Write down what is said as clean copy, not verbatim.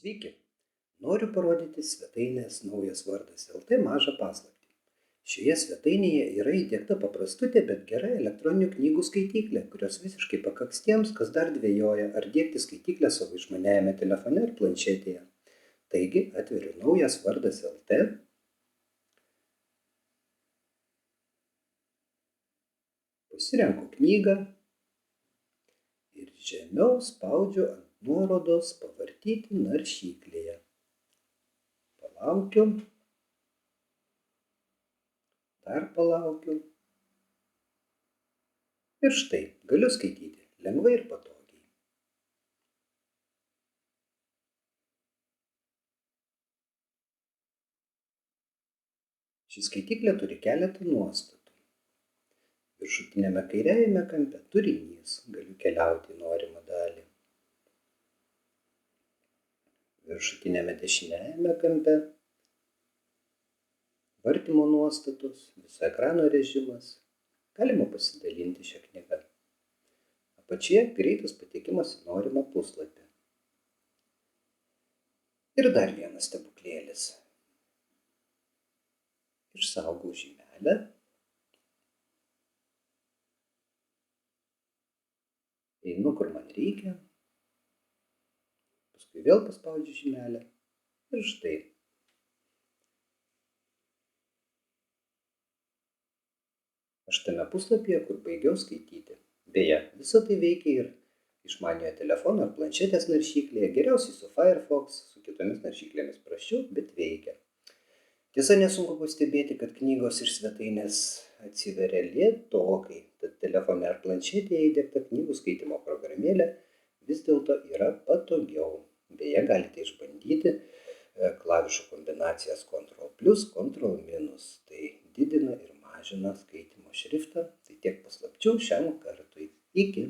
Sveiki, noriu parodyti svetainės naujas vardas LT mažą paslaptį. Šioje svetainėje yra įdiegta paprastutė, bet gera elektroninių knygų skaityklė, kurios visiškai pakaks tiems, kas dar dvejoja, ar diegti skaityklę savo išmaniajame telefone ar planšetėje. Taigi atveriu naujas vardas LT. Pasirenku knygą ir žemiau spaudžiu ant nuorodos pavartyti naršyklėje. Palaukiu, dar palaukiu. Ir štai, galiu skaityti lengvai ir patogiai. Ši skaityklė turi keletą nuostatų. Viršutiniame kairiajame kampe turinys, galiu keliauti į norimą dalį. Viršutiniame dešiniajame kampe vartymo nuostatos, viso ekrano režimas, galima pasidalinti šią knygą. Apačioje greitas patekimas į norimą puslapį. Ir dar vienas stebuklėlis. Išsaugau žymelę. Einu, kur man reikia. Paskui vėl paspaudžiu žymelę. Ir štai. Aš tame puslapyje, kur baigiau skaityti. Beje, visa tai veikia ir išmaniojo telefono ar planšetės naršyklėje, geriausiai su Firefox, su kitomis naršyklėmis prasčiau, bet veikia. Tiesa, nesunku pastebėti, kad knygos iš svetainės atsiveria lėtokai, tad telefone ar planšetėje įdiegta knygų skaitymo programėlė vis dėlto yra patogiau. Beje, galite išbandyti klavišų kombinacijas Ctrl+, Ctrl-. Tai didina ir mažina skaitymo šriftą. Tai tiek paslapčių šiam kartui. Iki.